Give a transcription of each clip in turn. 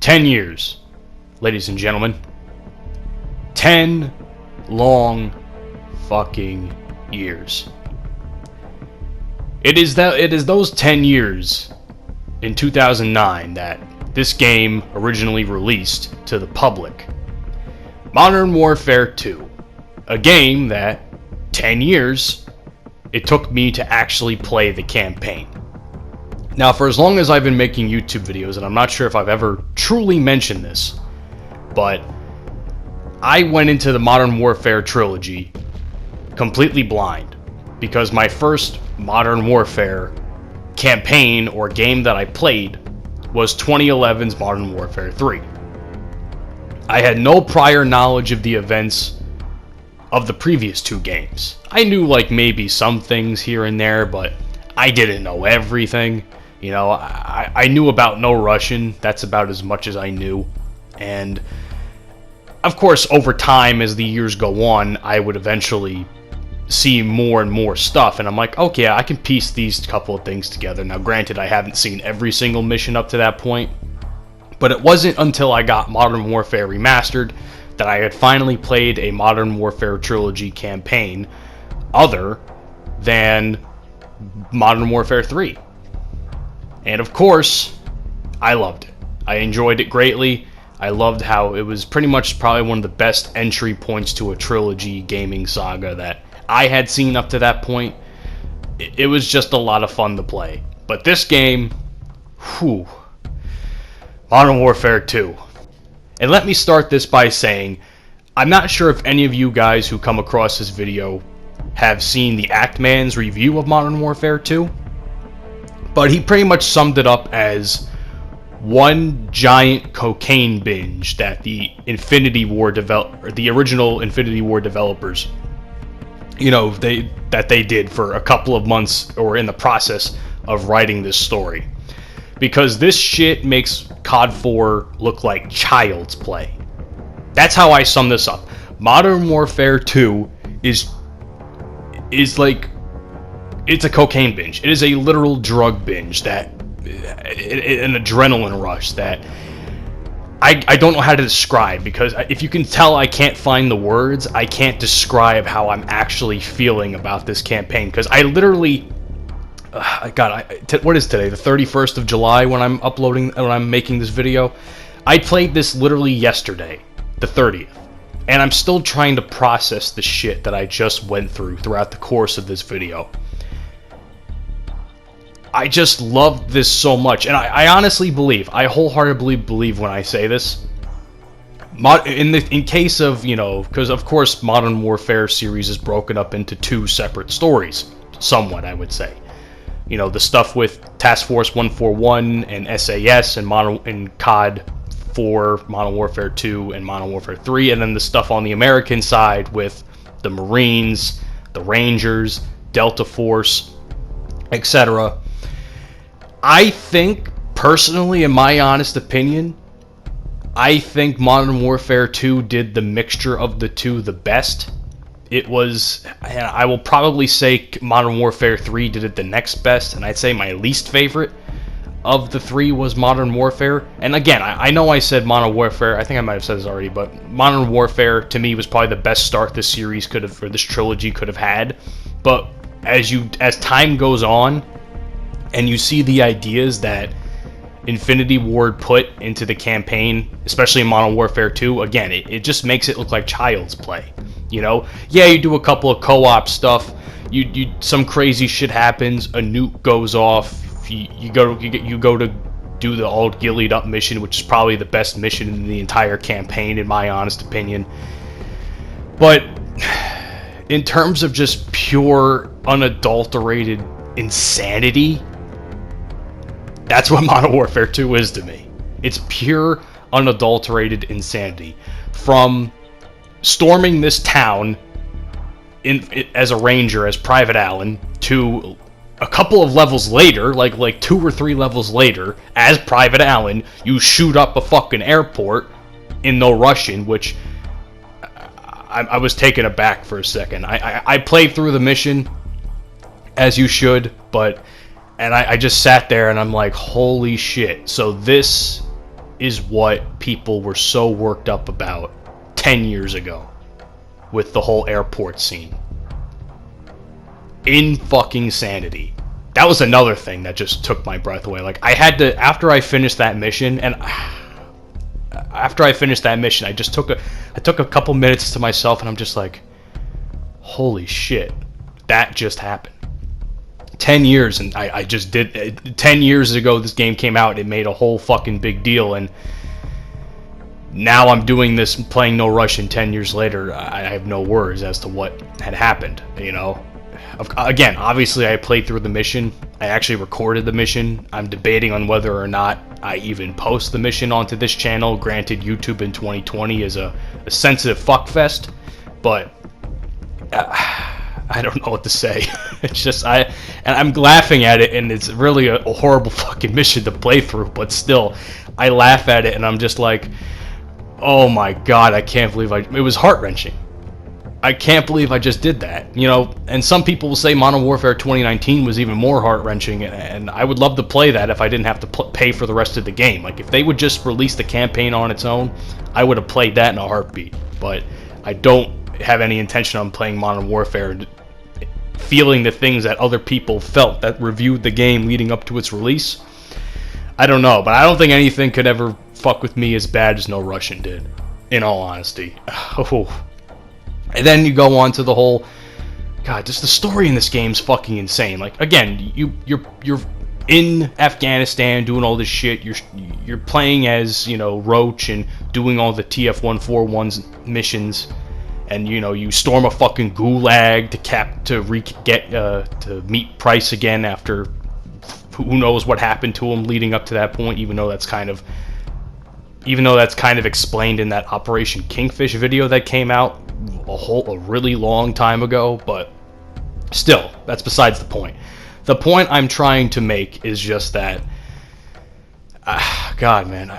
10 years, ladies and gentlemen. 10 long fucking years. It is those 10 years in 2009 that this game originally released to the public. Modern Warfare 2. A game that 10 years it took me to actually play the campaign. Now, for as long as I've been making YouTube videos, and I'm not sure if I've ever truly mentioned this, but I went into the Modern Warfare trilogy completely blind, because my first Modern Warfare campaign or game that I played was 2011's Modern Warfare 3. I had no prior knowledge of the events of the previous two games. I knew like maybe some things here and there, but I didn't know everything. You know, I knew about No Russian. That's about as much as I knew. And of course, over time, as the years go on, I would eventually see more and more stuff, and I'm like, okay, I can piece these couple of things together. Now, granted, I haven't seen every single mission up to that point, but it wasn't until I got Modern Warfare Remastered that I had finally played a Modern Warfare Trilogy campaign other than Modern Warfare 3. And of course, I loved it. I enjoyed it greatly. I loved how it was pretty much probably one of the best entry points to a trilogy gaming saga that I had seen up to that point. It was just a lot of fun to play. But this game, whew, Modern Warfare 2. And let me start this by saying, I'm not sure if any of you guys who come across this video have seen the Actman's review of Modern Warfare 2, but he pretty much summed it up as one giant cocaine binge that the original Infinity War developers, you know, they did for a couple of months or in the process of writing this story. Because this shit makes COD 4 look like child's play. That's how I sum this up. Modern Warfare 2 is like, it's a cocaine binge. It is a literal drug binge, that an adrenaline rush that I don't know how to describe, because if you can tell I can't find the words, I can't describe how I'm actually feeling about this campaign, because I literally, what is today, the 31st of July when I'm making this video? I played this literally yesterday, the 30th, and I'm still trying to process the shit that I just went through throughout the course of this video. I just love this so much, and I honestly believe, I wholeheartedly believe when I say this, in case of, you know, because of course Modern Warfare series is broken up into two separate stories, somewhat, I would say. You know, the stuff with Task Force 141 and SAS and COD 4, Modern Warfare 2, and Modern Warfare 3, and then the stuff on the American side with the Marines, the Rangers, Delta Force, etc. I think, personally, in my honest opinion, I think Modern Warfare 2 did the mixture of the two the best. It was, and I will probably say Modern Warfare 3 did it the next best, and I'd say my least favorite of the three was Modern Warfare. And again, I know I said Modern Warfare, I think I might have said this already, but Modern Warfare, to me, was probably the best start this series could have, or this trilogy could have had. But as time goes on, and you see the ideas that Infinity Ward put into the campaign, especially in Modern Warfare 2, again, it just makes it look like child's play. You know, yeah, you do a couple of co-op stuff. You some crazy shit happens. A nuke goes off. You go to do the all gillied up mission, which is probably the best mission in the entire campaign, in my honest opinion. But in terms of just pure, unadulterated insanity, that's what Modern Warfare 2 is to me. It's pure, unadulterated insanity. From storming this town as a ranger, as Private Allen, to a couple of levels later, like 2 or 3 levels later, as Private Allen, you shoot up a fucking airport in No Russian, which I was taken aback for a second. I played through the mission, as you should, and I just sat there and I'm like, holy shit. So this is what people were so worked up about 10 years ago with the whole airport scene. In fucking sanity. That was another thing that just took my breath away. Like, I had to, after I finished that mission, and after I finished that mission, I took a couple minutes to myself, and I'm just like, holy shit, that just happened. 10 years, and I just did. 10 years ago, this game came out. It made a whole fucking big deal, and now I'm doing this, playing No Russian 10 years later. I have no words as to what had happened, you know. Again, obviously, I played through the mission. I actually recorded the mission. I'm debating on whether or not I even post the mission onto this channel. Granted, YouTube in 2020 is a sensitive fuckfest, but I don't know what to say. It's just, I'm laughing at it, and it's really a horrible fucking mission to play through, but still, I laugh at it, and I'm just like, oh my god, I can't believe it was heart-wrenching. I can't believe I just did that, you know. And some people will say Modern Warfare 2019 was even more heart-wrenching, and I would love to play that if I didn't have to pay for the rest of the game. Like, if they would just release the campaign on its own, I would have played that in a heartbeat. But I don't have any intention on playing Modern Warfare and feeling the things that other people felt that reviewed the game leading up to its release. I don't know, but I don't think anything could ever fuck with me as bad as No Russian did, in all honesty. Oh. And then you go on to the whole, God, just the story in this game's fucking insane. Like, again, you're in Afghanistan doing all this shit. You're playing as, you know, Roach and doing all the TF-141's missions, and you know, you storm a fucking gulag to meet Price again after who knows what happened to him leading up to that point. Even though that's kind of explained in that Operation Kingfish video that came out a really long time ago, but still, that's besides the point. The point I'm trying to make is just that, God, man,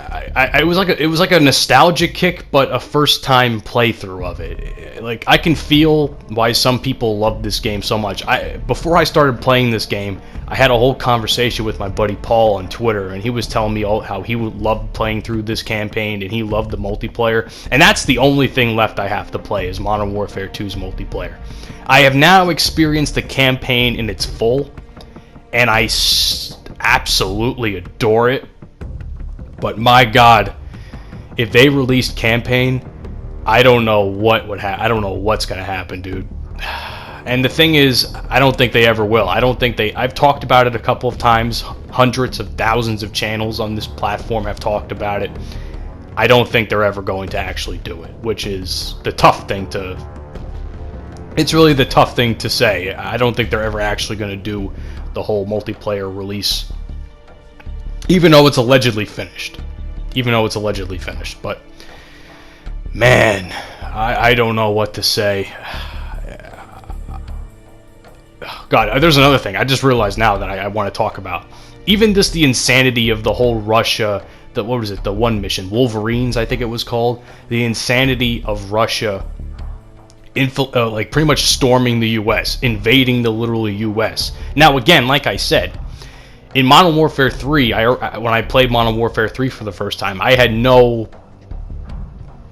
it was like a nostalgic kick, but a first time playthrough of it. Like, I can feel why some people love this game so much. Before I started playing this game, I had a whole conversation with my buddy Paul on Twitter, and he was telling me how he would love playing through this campaign, and he loved the multiplayer. And that's the only thing left I have to play is Modern Warfare 2's multiplayer. I have now experienced the campaign in its full, and I absolutely adore it. But my God, if they released campaign, I don't know what would happen. I don't know what's gonna happen, dude. And the thing is, I don't think they ever will. I've talked about it a couple of times. Hundreds of thousands of channels on this platform have talked about it. I don't think they're ever going to actually do it, which is the tough thing to... It's really the tough thing to say. I don't think they're ever actually going to do the whole multiplayer release, even though it's allegedly finished. But, man, I don't know what to say. God, there's another thing I just realized now that I want to talk about. Even just the insanity of the whole Russia, what was it, the one mission, Wolverines, I think it was called. The insanity of Russia, like pretty much storming the U.S., invading the literal U.S. Now, again, like I said, in Modern Warfare 3, when I played Modern Warfare 3 for the first time, I had no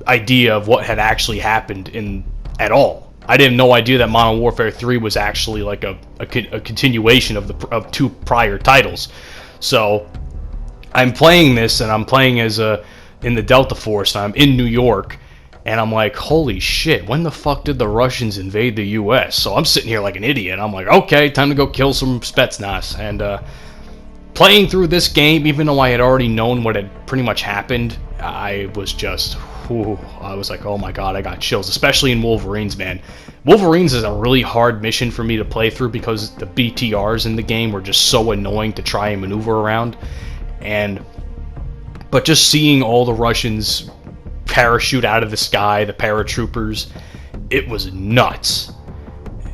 idea of what had actually happened at all. I didn't have no idea that Modern Warfare 3 was actually like a continuation of two prior titles. So I'm playing this, and I'm playing in the Delta Force, and I'm in New York, and I'm like, holy shit, when the fuck did the Russians invade the U.S.? So I'm sitting here like an idiot. I'm like, okay, time to go kill some Spetsnaz. And playing through this game, even though I had already known what had pretty much happened, I was just... I was like, oh my god, I got chills, especially in Wolverines, man. Wolverines is a really hard mission for me to play through because the BTRs in the game were just so annoying to try and maneuver around. But just seeing all the Russians parachute out of the sky, the paratroopers, it was nuts.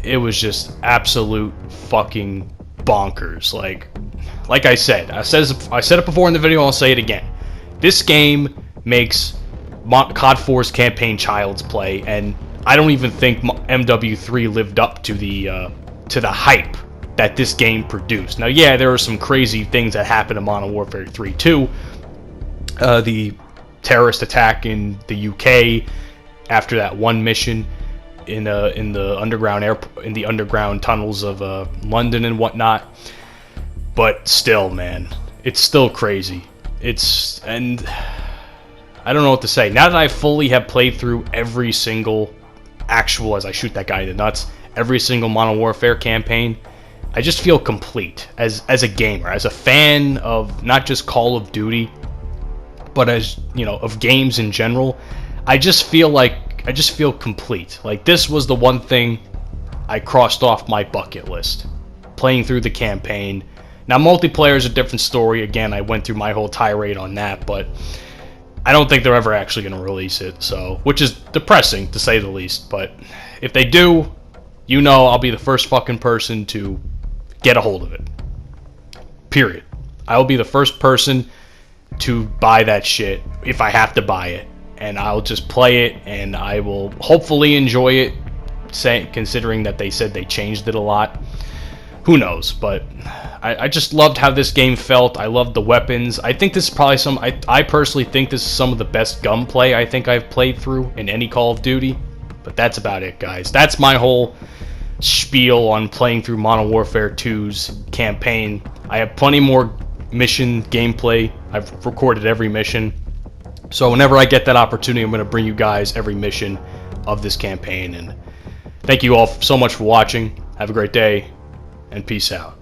It was just absolute fucking bonkers. Like I said, I said it before in the video, I'll say it again. This game makes COD 4's campaign child's play, and I don't even think MW3 lived up to the hype that this game produced. Now, yeah, there are some crazy things that happened in Modern Warfare 3 too, the terrorist attack in the UK after that one mission in the underground tunnels of London and whatnot. But still, man, it's still crazy. And I don't know what to say. Now that I fully have played through every single as I shoot that guy in the nuts, every single Modern Warfare campaign, I just feel complete as a gamer, as a fan of not just Call of Duty, but as, of games in general. I just feel complete. Like, this was the one thing I crossed off my bucket list, playing through the campaign. Now, multiplayer is a different story. Again, I went through my whole tirade on that, but I don't think they're ever actually going to release it, which is depressing, to say the least. But if they do, I'll be the first fucking person to get a hold of it. Period. I will be the first person to buy that shit if I have to buy it. And I'll just play it, and I will hopefully enjoy it, considering that they said they changed it a lot. Who knows? But I just loved how this game felt. I loved the weapons. I think this is probably I personally think this is some of the best gunplay I think I've played through in any Call of Duty. But that's about it, guys. That's my whole spiel on playing through Modern Warfare 2's campaign. I have plenty more mission gameplay. I've recorded every mission. So whenever I get that opportunity, I'm going to bring you guys every mission of this campaign. And thank you all so much for watching. Have a great day, and peace out.